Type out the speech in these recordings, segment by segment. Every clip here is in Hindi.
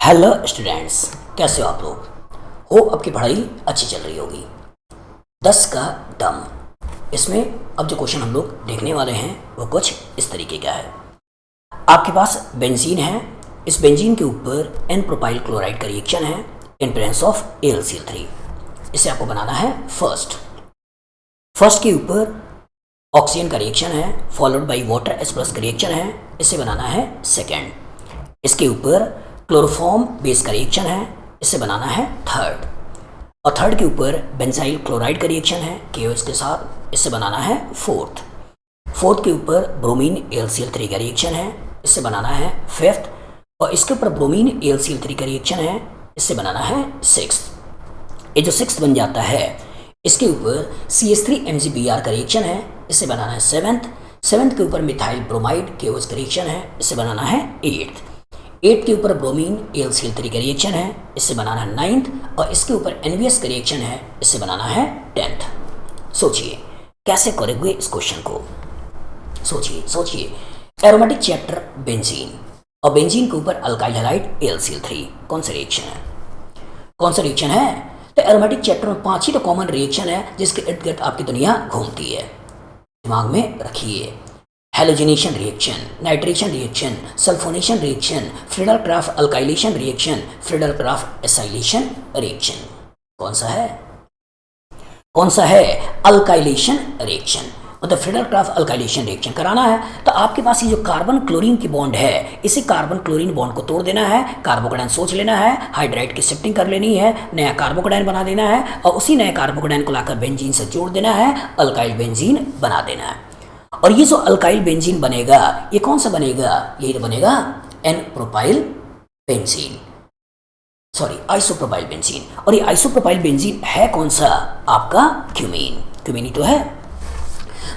हेलो स्टूडेंट्स, कैसे हो आप लोग? हो आपकी पढ़ाई अच्छी चल रही होगी। 10 का दम, इसमें अब जो क्वेश्चन हम लोग देखने वाले हैं वो कुछ इस तरीके का है। आपके पास बेंजीन है, इस बेंजीन के ऊपर एन प्रोपाइल क्लोराइड का रिएक्शन है इन प्रेजेंस ऑफ AlCl3। इसे आपको बनाना है फर्स्ट के ऊपर ऑक्सीजन का रिएक्शन है फॉलोड बाई वाटर H+ का रिएक्शन है, इसे बनाना है सेकेंड। इसके ऊपर क्लोरोफॉर्म बेस का रिएक्शन है, इसे बनाना है थर्ड। और थर्ड के ऊपर बेंजाइल क्लोराइड का रिएक्शन है KOH के साथ, इसे बनाना है फोर्थ के ऊपर ब्रोमीन AlCl3 का रिएक्शन है, इसे बनाना है फिफ्थ। और इसके ऊपर ब्रोमीन AlCl3 का रिएक्शन है, इसे बनाना है सिक्स्थ। ये जो सिक्स्थ बन जाता है, इसके ऊपर CH3MgBr का रिएक्शन है, इसे बनाना है सेवेंथ के ऊपर मिथाइल ब्रोमाइड KOH का रिएक्शन है, इसे बनाना है एट्थ के ऊपर ब्रोमीन AlCl3 का रिएक्शन है, इससे बनाना है नाइन्थ। और इसके ऊपर NBS का रिएक्शन है, इससे बनाना है 10th। सोचिए कैसे करोगे इस क्वेश्चन को। सोचिए एरोमेटिक चैप्टर बेंजीन, और बेंजीन के ऊपर अल्काइल हैलाइड AlCl3, कौन सा रिएक्शन है? तो एरोमेटिक चैप्टर में 5 ही तो कॉमन रिएक्शन है जिसके इर्द गिर्द आपकी दुनिया घूमती है। दिमाग में रखिए, halogenation reaction, nitration reaction, sulphonation reaction, Friedel-Crafts alkylation reaction, Friedel-Crafts acylation reaction. कौन सा है? अल्काइलेशन रिएक्शन, मतलब फ्रीडल-क्राफ्ट अल्काइलेशन रिएक्शन कराना है। तो आपके पास ये जो कार्बन क्लोरीन की बॉन्ड है, इसी कार्बन क्लोरीन बॉन्ड को तोड़ देना है, कार्बोकेटायन सोच लेना है, हाइड्राइड की शिफ्टिंग कर लेनी है, नया कार्बोकेटायन बना देना है, और उसी नए कार्बोकेटायन को लाकर बेंजीन से जोड़ देना है, अल्काइल बेंजीन बना देना है। और ये जो अल्काइल बेंजीन बनेगा, ये कौन सा बनेगा? यही तो बनेगा आइसोप्रोपाइल बेंजीन। और ये आइसोप्रोपाइल बेंजीन है कौन सा? आपका क्यूमीन ही तो है।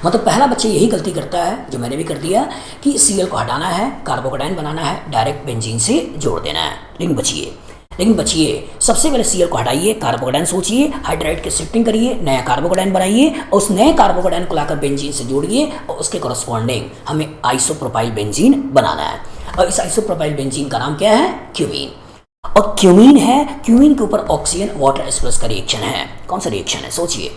मतलब पहला बच्चा यही गलती करता है जो मैंने भी कर दिया कि Cl को हटाना है, कार्बोकेटायन बनाना है, डायरेक्ट बेंजीन से जोड़ देना है। लेकिन बचिए, सबसे पहले Cl को हटाइए, कार्बोकेटायन सोचिए, हाइड्राइड की शिफ्टिंग करिए, नया कार्बोकेटायन बनाइए, और उस नए कार्बोकेटायन को लाकर बेंजीन से जोड़िए, और उसके कॉरस्पॉन्डिंग हमें आइसोप्रोपाइल बेंजीन बनाना है। और इस आइसोप्रोपाइल बेंजीन का नाम क्या है? क्यूमीन। और क्यूमीन के ऊपर ऑक्सीजन वाटर H+ का रिएक्शन है। कौन सा रिएक्शन है? सोचिए,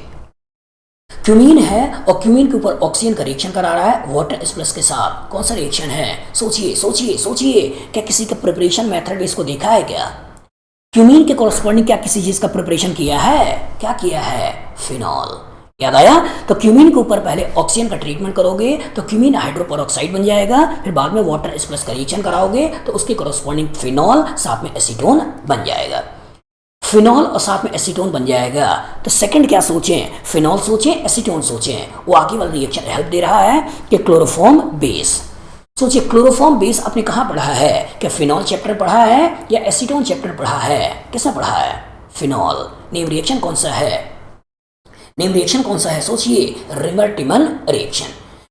क्यूमीन है और क्यूमीन के ऊपर ऑक्सीजन का रिएक्शन करा रहा है वाटर H+ के साथ। कौन सा रिएक्शन है? सोचिए, क्या किसी का प्रिपरेशन मेथड इसको देखा है क्या? क्यूमीन के कॉरस्पॉन्डिंग क्या किसी चीज का प्रिपरेशन किया है? क्या किया है? फिनॉल। याद आया? तो क्यूमीन के ऊपर पहले ऑक्सीजन का ट्रीटमेंट करोगे तो क्यूमीन हाइड्रोपेरोक्साइड बन जाएगा, फिर बाद में वाटर H+ का रिएक्शन कराओगे तो उसके कॉरस्पॉन्डिंग फिनॉल साथ में एसीटोन बन जाएगा। फिनॉल और साथ में एसीटोन बन जाएगा। तो सेकंड क्या सोचें? फिनॉल सोचें, एसीटोन सोचें। वो आगे वाला रिएक्शन हेल्प दे रहा है कि क्लोरोफॉर्म बेस। सोचिए, क्लोरोफॉर्म बेस आपने कहाँ पढ़ा है? क्या फिनॉल चैप्टर पढ़ा है या एसीटोन चैप्टर पढ़ा है? किसने पढ़ा है? फिनॉल। नेम रिएक्शन कौन सा है? सोचिए, रिमर-टिमन रिएक्शन।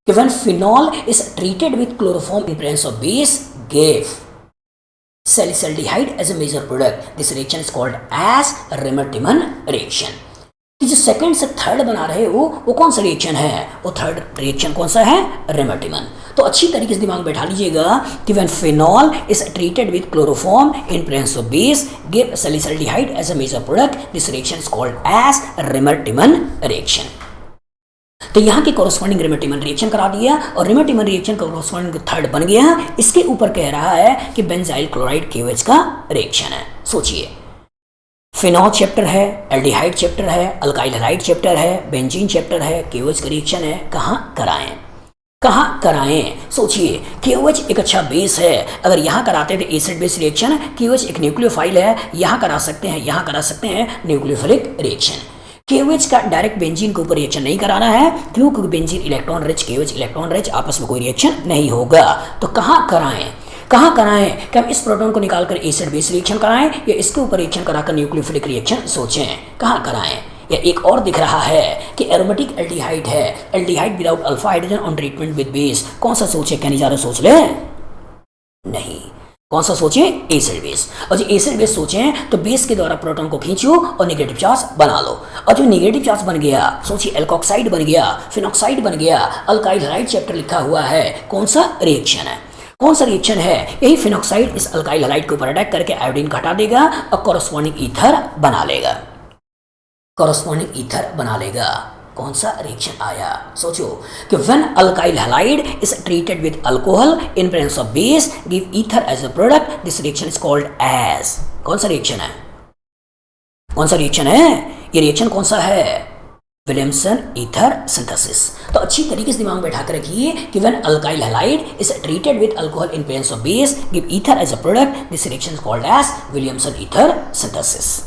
कि when phenol is treated with chloroform in presence of base give salicylaldehyde as a major product. This reaction is called as Remer-Timon reaction. जो सेकंड से थर्ड बना रहे हो वो कौन सा रिएक्शन है? वो थर्ड रिएक्शन कौन सा है? Remer-Timon। तो अच्छी तरीके से दिमाग में बैठा लीजिएगा कि when phenol is treated with chloroform in presence of base give salicylaldehyde as a major product, this reaction is called as Remer-Timon reaction। तो यहाँ के कॉरस्पॉन्डिंग रिमर-टिमन रिएक्शन करा दिया, और रिमर-टिमन रिएक्शन का कॉरस्पॉन्डिंग थर्ड बन गया। इसके ऊपर कह रहा है कि बेंजाइल क्लोराइड KOH का रिएक्शन है। सोचिए, फिनॉल चैप्टर है, एल्डिहाइड चैप्टर है, अल्काइल हैलाइड चैप्टर है, बेंजीन चैप्टर है, KOH का रिएक्शन है। कहाँ कराएं? सोचिए, KOH एक अच्छा बेस है। अगर यहाँ कराते थे एसिड बेस रिएक्शन, KOH एक न्यूक्लियोफाइल है, यहाँ करा सकते हैं न्यूक्लियोफिलिक रिएक्शन। KOH का डायरेक्ट बेंजीन के ऊपर रिएक्शन नहीं कराना है, क्योंकि benzene electron rich, KOH electron rich, आपस में कोई रिएक्शन नहीं होगा। तो कहाँ कराएं? क्या हम इस प्रोटॉन को निकालकर एसिड बेस रिएक्शन कराएं या इसके ऊपर रिएक्शन कराकर न्यूक्लियोफिलिक रिएक्शन सोचें? कहाँ कराएं? या एक और दिख रहा है कि एरोमेटिक एल्डिहाइड है, aldehyde without alpha hydrogen on treatment with base. कौन सा सोचे? क्या नहीं जा रहा? सोच ले। नहीं, कौन सा सोचें? Acid base. और जो एसिड बेस सोचें तो बेस के द्वारा प्रोटॉन को खींचो और नेगेटिव चार्ज बना लो, और जो नेगेटिव चार्ज बन गया, सोचिए, एल्कोक्साइड बन गया, फिनॉक्साइड बन गया, अल्काइल हैलाइड चैप्टर लिखा हुआ है। कौन सा रिएक्शन है? कौन सा रिएक्शन है? यही फिनॉक्साइड इस अल्काइल हैलाइड के ऊपर अटैक करके आयोडीन को हटा देगा और कॉरस्पॉन्डिंग ईथर बना लेगा। कॉरस्पॉन्डिंग ईथर बना लेगा। कौन सा रिएक्शन आया? सोचो कि when alkyl halide is treated with alcohol in presence of base give ether as a product, this reaction is called as. कौन सा रिएक्शन है? कौन सा रिएक्शन है? ये रिएक्शन कौन सा है? Williamson ether synthesis. तो अच्छी तरीके से दिमाग में बैठा कर रखिए कि when alkyl halide is treated with alcohol in presence of base give ether as a product, this reaction is called as Williamson ether synthesis.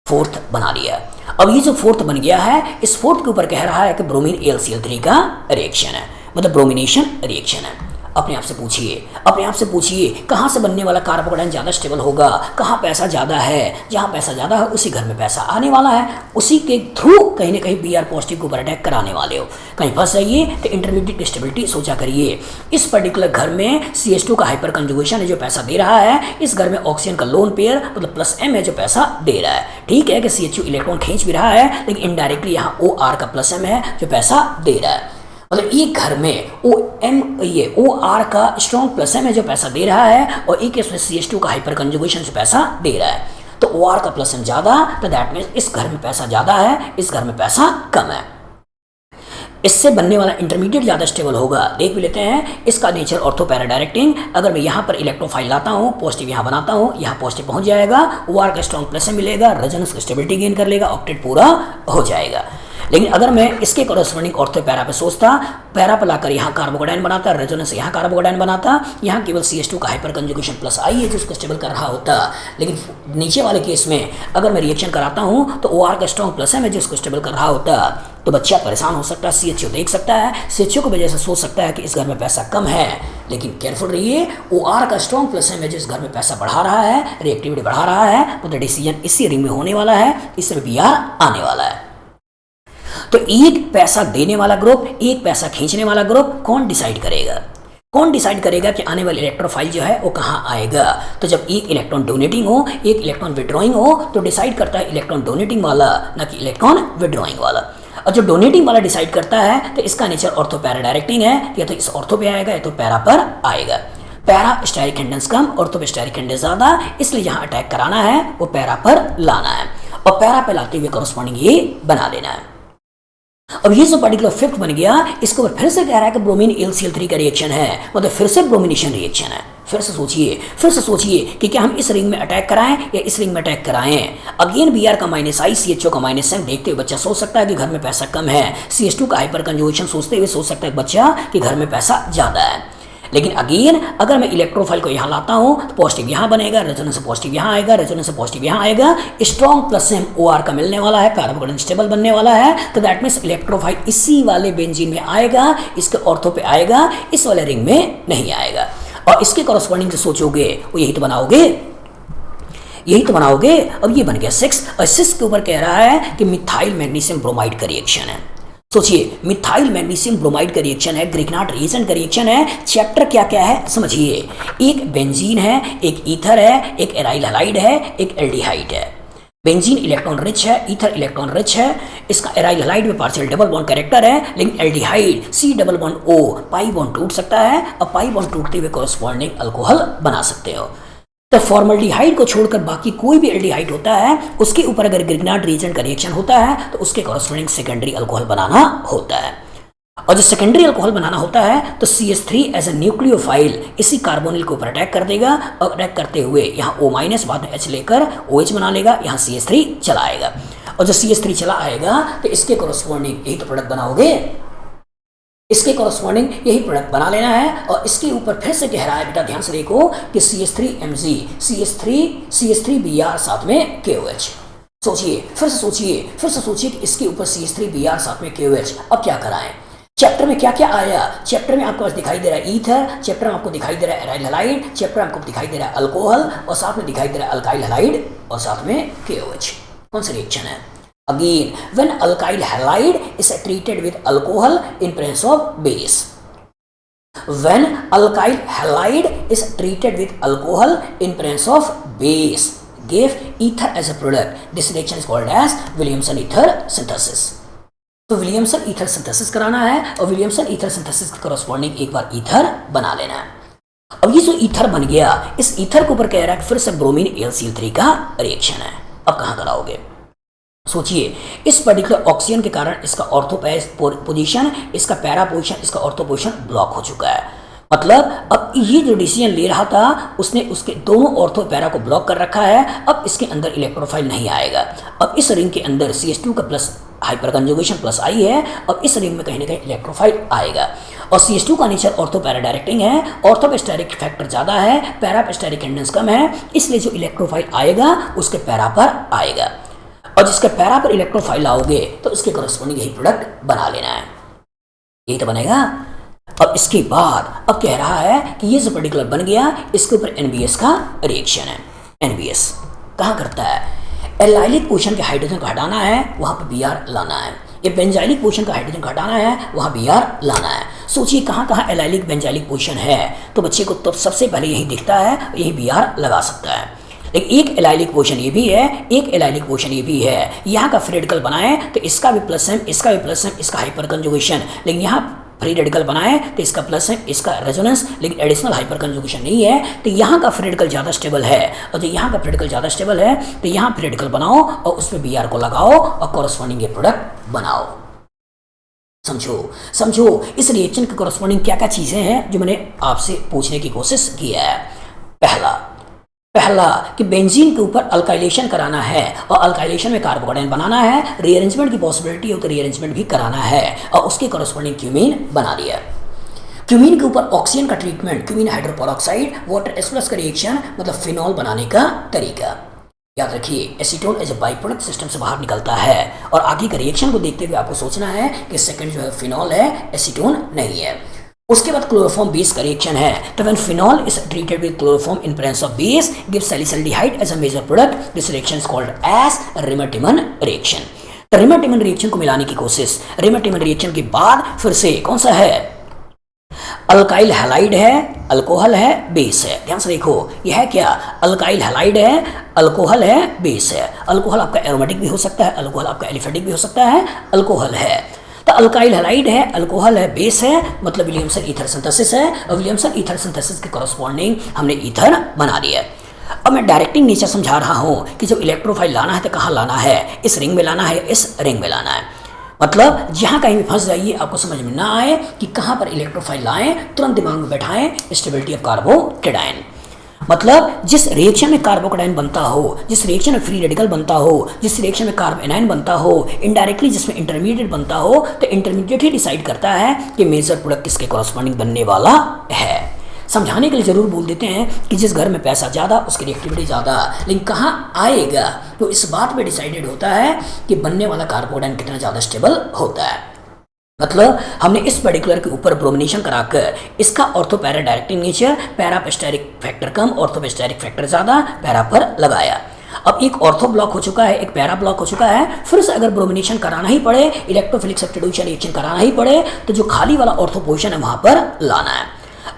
Fourth बना लिया। अब ये जो फोर्थ बन गया है, इस फोर्थ के ऊपर कह रहा है कि ब्रोमीन AlCl3 का रिएक्शन है, मतलब ब्रोमिनेशन रिएक्शन है। अपने आप से पूछिए कहाँ से बनने वाला कार्बोकेटाइन ज़्यादा स्टेबल होगा, कहाँ पैसा ज़्यादा है। जहाँ पैसा ज़्यादा है उसी घर में पैसा आने वाला है, उसी के थ्रू कहीं ना कहीं Br पॉजिटिव के ऊपर अटैक कराने वाले हो। कहीं फंस जाइए तो इंटरमीडिएट स्टेबिलिटी सोचा करिए। इस पर्टिकुलर घर में CH2 का हाइपर कंजुगेशन है जो पैसा दे रहा है, इस घर में ऑक्सीजन का लोन पेयर मतलब +M है जो पैसा दे रहा है। ठीक है कि CH2 इलेक्ट्रॉन खींच भी रहा है, लेकिन इनडायरेक्टली यहाँ OR का +M है जो पैसा दे रहा है। मतलब एक घर में OR का स्ट्रॉन्ग +M है जो पैसा दे रहा है, और एक इसमें CH2 का हाइपर कंजुगेशन जो पैसा दे रहा है। तो OR का +M ज़्यादा, तो दैट मीन्स इस घर में पैसा ज़्यादा है, इस घर में पैसा कम है। इससे बनने वाला इंटरमीडिएट ज़्यादा स्टेबल होगा। देख भी लेते हैं इसका नेचर ऑर्थो पैरा डायरेक्टिंग। अगर मैं यहाँ पर इलेक्ट्रोफाइल लाता हूँ, पॉजिटिव यहाँ बनाता हूँ, यहाँ पॉजिटिव पहुँच जाएगा, OR का स्ट्रॉन्ग +M मिलेगा, रेजोनेंस स्टेबिलिटी गेन कर लेगा, ऑक्टेट पूरा हो जाएगा। लेकिन अगर मैं इसके कॉरस्पॉन्डिंग ऑर्थो पैरा पे सोचता, पैरा पर लाकर यहाँ कार्बोकेटाइन बनाता, रेजोनेंस यहाँ कार्बोकेटाइन बनाता, यहाँ केवल CH2 का हाइपर कंजुगेशन +I है जो उसको स्टेबल कर रहा होता। लेकिन नीचे वाले केस में अगर मैं रिएक्शन कराता हूँ तो OR का स्ट्रॉन्ग +M है जो उसको स्टेबल कर रहा होता। तो बच्चा परेशान हो सकता है, CH2 देख सकता है, CH2 की वजह से सोच सकता है कि इस घर में पैसा कम है। लेकिन केयरफुल रहिए, OR का स्ट्रॉन्ग +M है जो इस घर में पैसा बढ़ा रहा है, रिएक्टिविटी बढ़ा रहा है, तो डिसीजन इसी रिंग में होने वाला है, इसमें Br आने वाला है। तो एक पैसा देने वाला ग्रुप, एक पैसा खींचने वाला ग्रुप कौन डिसाइड करेगा? कौन डिसाइड करेगा कि आने वाली इलेक्ट्रोफाइल जो है वो कहाँ आएगा? तो जब एक इलेक्ट्रॉन डोनेटिंग हो, एक इलेक्ट्रॉन विड्रॉइंग हो, तो डिसाइड करता है इलेक्ट्रॉन डोनेटिंग वाला, ना कि इलेक्ट्रॉन विड्रॉइंग वाला। और जो डोनेटिंग वाला डिसाइड करता है तो इसका नेचर ऑर्थो पैरा डायरेक्टिंग है, या तो इस ऑर्थो पे आएगा या तो पैरा पर आएगा। पैरा स्टेरिक हिंडेंस कम, ऑर्थो पे स्टेरिक हिंडेंस ज़्यादा, इसलिए जहाँ अटैक कराना है वो पैरा पर लाना है, और पैरा पे लाते हुए कॉरस्पॉन्डिंग ये बना लेना है। अब ये जो पर्टिकुलर फिफ्थ बन गया, इसके ऊपर फिर से कह रहा है कि ब्रोमीन AlCl3 का रिएक्शन है, मतलब फिर से ब्रोमिनेशन रिएक्शन है। फिर से सोचिए कि क्या हम इस रिंग में अटैक कराएं या इस रिंग में अटैक कराएं। अगेन Br का -I, CHO का -M देखते हुए बच्चा सोच सकता है कि घर में पैसा कम है। CH2 का हाइपर कंजुगेशन सोचते हुए सोच सकता है बच्चा कि घर में पैसा ज़्यादा है। लेकिन अगेन अगर मैं इलेक्ट्रोफाइल को यहाँ लाता हूँ तो पॉजिटिव यहाँ बनेगा, रेजोनेंस से पॉजिटिव यहाँ आएगा, रेजोनेंस से पॉजिटिव यहाँ आएगा, स्ट्रॉन्ग +M OR का मिलने वाला है, कार्बोकेटाइन स्टेबल बनने वाला है। तो दैट मीन्स इलेक्ट्रोफाइल इसी वाले बेंजीन में आएगा, इसके ऑर्थो पे आएगा, इस वाले रिंग में नहीं आएगा। और इसके कॉरस्पॉन्डिंग से सोचोगे वो यही तो बनाओगे। अब ये बन गया 6, और 6 के ऊपर कह रहा है कि मिथाइल मैग्नीशियम ब्रोमाइड का रिएक्शन है। सोचिए, मिथाइल मैग्नीशियम ब्रोमाइड का रिएक्शन है, ग्रिग्नार्ड रिएजेंट का रिएक्शन है। चैप्टर क्या क्या है समझिए, एक बेंजीन है, एक ईथर है, एक एराइल हैलाइड है, एक एल्डिहाइड है। बेंजीन इलेक्ट्रॉन रिच है, ईथर इलेक्ट्रॉन रिच है, इसका एराइल हैलाइड में पार्शियल डबल बॉन्ड कैरेक्टर है, लेकिन एल्डिहाइड C+O पाई बॉन्ड टूट सकता है, और पाई बॉन्ड टूटते हुए कॉरस्पॉन्डिंग अल्कोहल बना सकते हो। तो फॉर्मल्डिहाइड को छोड़कर बाकी कोई भी एल्डिहाइड होता है, उसके ऊपर अगर ग्रिग्नार्ड रिएजेंट का रिएक्शन होता है तो उसके कॉरस्पॉन्डिंग सेकेंडरी अल्कोहल बनाना होता है। और जो सेकेंडरी अल्कोहल बनाना होता है तो CH3 एज ए न्यूक्लियोफाइल इसी कार्बोनिल के ऊपर अटैक कर देगा, और अटैक करते हुए यहाँ O- बाद में H लेकर OH बना लेगा, यहाँ CH3 चला आएगा। और जो CH3 चला आएगा तो इसके कॉरस्पॉन्डिंग यही तो प्रोडक्ट बनाओगे, इसके कॉरस्पॉन्डिंग यही प्रोडक्ट बना लेना है। और इसके ऊपर फिर से कह रहा है, बेटा ध्यान से देखो कि CH3Mg CH3Br साथ में KOH। सोचिए, फिर से सोचिए कि इसके ऊपर CH3Br साथ में KOH। अब क्या कराएं? चैप्टर में क्या क्या आया? चैप्टर में आपको दिखाई दे रहा है ईथर, चैप्टर में आपको दिखाई दे रहा है एराइल हैलाइड, चैप्टर में आपको दिखाई दे रहा है अल्कोहल, और साथ में दिखाई दे रहा है अल्काइल हैलाइड, और साथ में KOH। कौन सा रिएक्शन है? Again, when alkyl halide is treated with alcohol in presence of base. When alkyl halide is treated with alcohol in presence of base, give ether as a product. This reaction is called as Williamson ether synthesis. तो विलियमसन ईथर सिंथेसिस कराना है, और विलियमसन ईथर सिंथेसिस के कॉरस्पॉन्डिंग एक बार ईथर बना लेना है। अब ये जो ईथर बन गया, इस ईथर के ऊपर कह रहा है कि फिर से ब्रोमीन AlCl3 का रिएक्शन है। अब कहाँ कराओगे? सोचिए, इस पर्टिकुलर ऑक्सीजन के कारण इसका ऑर्थो पोजीशन, इसका पैरा पोजीशन, इसका ऑर्थो पोजीशन ब्लॉक हो चुका है। मतलब अब ये जो डिसीजन ले रहा था उसने उसके दोनों ऑर्थो पैरा को ब्लॉक कर रखा है। अब इसके अंदर इलेक्ट्रोफाइल नहीं आएगा। अब इस रिंग के अंदर CH2 का प्लस हाइपर कंजुगेशन प्लस आई है। अब इस रिंग में कहीं ना कहीं इलेक्ट्रोफाइल आएगा। और CH2 का नेचर ऑर्थो पैरा डायरेक्टिंग है, ऑर्थो पे स्टेरिक फैक्टर ज़्यादा है, पैरा पे स्टेरिक इंडेंस कम है, इसलिए जो इलेक्ट्रोफाइल आएगा उसके पैरा पर आएगा। और जिसके पैरा पर इलेक्ट्रोफाइल आओगे तो इसके कॉरस्पॉन्डिंग यही प्रोडक्ट बना लेना है। यही तो बनेगा। अब इसके बाद अब कह रहा है कि ये जो पर्टिकुलर बन गया, इसके ऊपर NBS का रिएक्शन है। NBS कहाँ करता है? एलाइलिक पोजीशन के हाइड्रोजन को हटाना है, वहाँ पर Br लाना है। ये बेंजाइलिक पोजीशन का हाइड्रोजन को हटाना है, वहाँ Br लाना है। सोचिए कहाँ कहाँ एलाइलिक बेंजाइलिक पोजीशन है, तो बच्चे को तो सबसे पहले यही दिखता है, यही Br लगा सकता है। लेकिन एक एलाइलिक पोजीशन ये भी है, एक एलाइलिक पोजीशन ये भी है। यहाँ का फ्री रेडिकल बनाए तो इसका भी प्लस है, इसका भी प्लस है, इसका हाइपर कंजुगेशन। लेकिन यहाँ फ्री रेडिकल बनाए तो इसका प्लस है, इसका रेजोनेंस, लेकिन एडिशनल हाइपर कंजुगेशन नहीं है। तो यहाँ का फ्री रेडिकल ज़्यादा स्टेबल है, और जो यहाँ का फ्री रेडिकल ज़्यादा स्टेबल है तो यहाँ फ्री रेडिकल बनाओ और उसमें Br को लगाओ और कॉरस्पॉन्डिंग ये प्रोडक्ट बनाओ। समझो इस रिएक्शन के कॉरस्पॉन्डिंग क्या क्या चीज़ें हैं जो मैंने आपसे पूछने की कोशिश की है। पहला कि बेंजीन के ऊपर अल्काइलेशन कराना है, और अल्काइलेशन में कार्बोकेटाइन बनाना है। रीअरेंजमेंट की पॉसिबिलिटी हो तो रीअरेंजमेंट भी कराना है, और उसके कॉरस्पॉन्डिंग क्यूमीन बना दिया। क्यूमीन के ऊपर ऑक्सीजन का treatment, cumene hydroperoxide, water S+ का रिएक्शन, मतलब फिनॉल बनाने का तरीका। याद रखिए, acetone as a by product system से बाहर निकलता है, और आगे का रिएक्शन को देखते हुए आपको सोचना है कि सेकंड जो है फिनॉल है, एसीटोन नहीं है। उसके बाद क्लोरोफॉर्म बेस का रिएक्शन है। तो when phenol is treated with chloroform in presence of base gives salicylaldehyde as a major product. This reaction is called as Reimer Tiemann reaction. तो रिमर-टिमन रिएक्शन को मिलाने की कोशिश, रिमर-टिमन रिएक्शन के बाद फिर से कौन सा है? अल्काइल हैलाइड है, अल्कोहल है, बेस है। ध्यान से देखो, यह है क्या? अल्काइल हैलाइड है, अल्कोहल है, बेस है। अल्कोहल आपका एरोमेटिक भी हो सकता है, अल्कोहल आपका एलिफेटिक भी हो सकता है, अल्कोहल है। तो अल्काइल हैलाइड है, अल्कोहल है, बेस है, मतलब विलियमसन ईथर सिंथेसिस है, और विलियमसन ईथर सिंथेसिस के कॉरस्पॉन्डिंग हमने ईथर बना दिया। अब मैं डायरेक्टिंग नेचर समझा रहा हूँ कि जब इलेक्ट्रोफाइल लाना है तो कहाँ लाना है? इस रिंग में लाना है, इस रिंग में लाना है। मतलब जहाँ कहीं भी फंस जाइए, आपको समझ में ना आए कि कहाँ पर इलेक्ट्रोफाइल लाएं, तुरंत दिमाग में बैठाएं स्टेबिलिटी ऑफ कार्बोकेटाइन। मतलब जिस रिएक्शन में कार्बोकेटाइन बनता हो, जिस रिएक्शन में फ्री रेडिकल बनता हो, जिस रिएक्शन में कार्ब एनायन बनता हो, इनडायरेक्टली जिसमें इंटरमीडिएट बनता हो, तो इंटरमीडिएट ही डिसाइड करता है कि मेजर प्रोडक्ट किसके कॉरस्पॉन्डिंग बनने वाला है। समझाने के लिए जरूर बोल देते हैं कि जिस घर में पैसा ज़्यादा उसकी रिएक्टिविटी ज़्यादा, लेकिन कहाँ आएगा तो इस बात पे डिसाइडेड होता है कि बनने वाला कार्बोकेटाइन कितना ज़्यादा स्टेबल होता है। मतलब हमने इस पर्टिकुलर के ऊपर ब्रोमिनेशन कराकर इसका ortho para directing nature, para पे स्टेरिक फैक्टर कम, ऑर्थो पे स्टेरिक फैक्टर ज़्यादा, पैरा पर लगाया। अब एक ऑर्थो ब्लॉक हो चुका है, एक पैरा ब्लॉक हो चुका है, फिर से अगर ब्रोमिनेशन कराना ही पड़े, इलेक्ट्रोफिलिक सब्स्टिट्यूशन रिएक्शन कराना ही पड़े, तो जो खाली वाला ऑर्थो पोजीशन है वहाँ पर लाना है।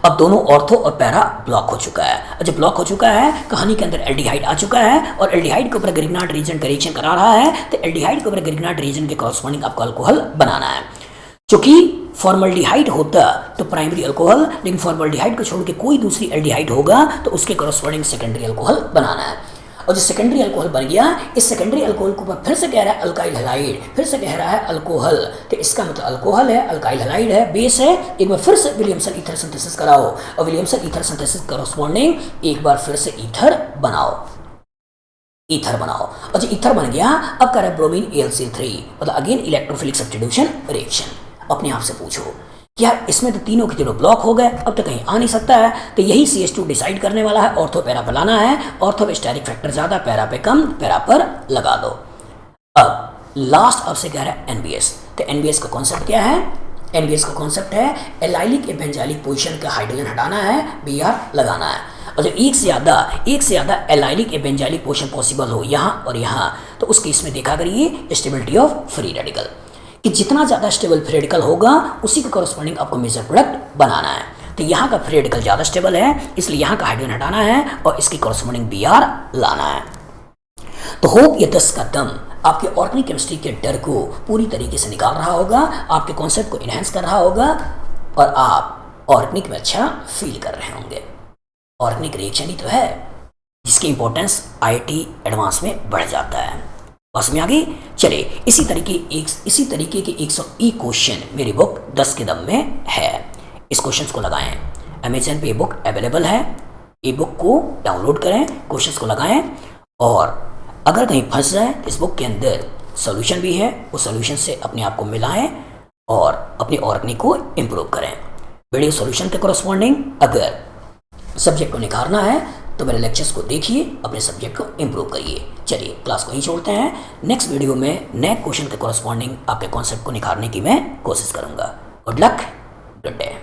अब दोनों ऑर्थो और पैरा ब्लॉक हो चुका है। जब ब्लॉक हो चुका है, कहानी के अंदर एल्डिहाइड आ चुका है, और एल्डिहाइड के ऊपर ग्रिग्नार्ड रीजन का रिएक्शन करा रहा है, तो एल्डिहाइड के ऊपर ग्रिग्नार्ड रीजन के कॉरस्पॉन्डिंग आपको अल्कोहल बनाना है। चूंकि फॉर्मल्डिहाइड होता तो प्राइमरी अल्कोहल, लेकिन फॉर्मल्डिहाइड को छोड़ के कोई दूसरी एल्डिहाइड होगा तो उसके कॉरस्पॉन्डिंग सेकेंडरी अल्कोहल बनाना है। और जो सेकेंडरी अल्कोहल बन गया, इस सेकेंडरी अल्कोहल को फिर से कह रहा है अल्काइल हैलाइड, फिर से कह रहा है अल्कोहल, तो इसका मतलब अल्कोहल है, अल्काइल हैलाइड है, बेस है। एक बार फिर से विलियमसन ईथर सिंथेसिस कराओ, और विलियमसन ईथर सिंथेसिस कॉरस्पॉन्डिंग एक बार फिर से ईथर बनाओ। और जो ईथर बन गया, अब कर रहा है ब्रोमीन AlCl3, मतलब अगेन इलेक्ट्रोफिलिक सब्स्टिट्यूशन रिएक्शन। अपने आप से पूछो क्या इसमें तो तीनों के तीनों ब्लॉक हो गए, अब तो कहीं आ नहीं सकता है, तो यही CH2 डिसाइड करने वाला है। ऑर्थो पैरा पर लाना है, ऑर्थो पे स्टेरिक फैक्टर ज़्यादा, पैरा पे कम, पैरा पर लगा दो। अब लास्ट अब से कह रहा है NBS। तो NBS का कॉन्सेप्ट क्या है? NBS का कॉन्सेप्ट है एलाइलिक या बेंजाइलिक पोजीशन का हाइड्रोजन हटाना है, Br लगाना है। और जब एक से ज़्यादा एलाइलिक या बेंजाइलिक पोजीशन पॉसिबल हो यहाँ और यहाँ, तो उस केस में देखा करिए स्टेबिलिटी ऑफ फ्री रेडिकल, कि जितना ज़्यादा स्टेबल फ्री रेडिकल होगा उसी के कॉरस्पॉन्डिंग आपको मेजर प्रोडक्ट बनाना है। तो यहाँ का फ्री रेडिकल ज़्यादा स्टेबल है, इसलिए यहाँ का हाइड्रोजन हटाना है और इसकी कॉरस्पॉन्डिंग Br लाना है। तो होप ये 10 का दम आपके ऑर्गेनिक केमिस्ट्री के डर को पूरी तरीके से निकाल रहा होगा, आपके कॉन्सेप्ट को इन्हेंस कर रहा होगा, और आप ऑर्गेनिक में अच्छा फील कर रहे होंगे। ऑर्गेनिक रिएक्शन ही तो है जिसकी इंपॉर्टेंस आईआईटी एडवांस में बढ़ जाता है। बस में आगे चलिए इसी तरीके के 101 क्वेश्चन मेरी बुक 10 के दम में है। इस क्वेश्चंस को लगाएं। अमेजन पे ये बुक अवेलेबल है, ई बुक को डाउनलोड करें, क्वेश्चंस को लगाएं और अगर कहीं फंस जाए तो इस बुक के अंदर सोल्यूशन भी है, उस सोल्यूशन से अपने आप को मिलाएं और अपनी ऑर्गेनिक को इम्प्रूव करें। वीडियो सोल्यूशन के कोरस्पॉन्डिंग अगर सब्जेक्ट को निखारना है तो मेरे लेक्चर्स को देखिए, अपने सब्जेक्ट को इम्प्रूव करिए। चलिए क्लास को ही छोड़ते हैं, नेक्स्ट वीडियो में नए क्वेश्चन के कोरस्पॉन्डिंग आपके कॉन्सेप्ट को निखारने की मैं कोशिश करूँगा। Good luck, good day.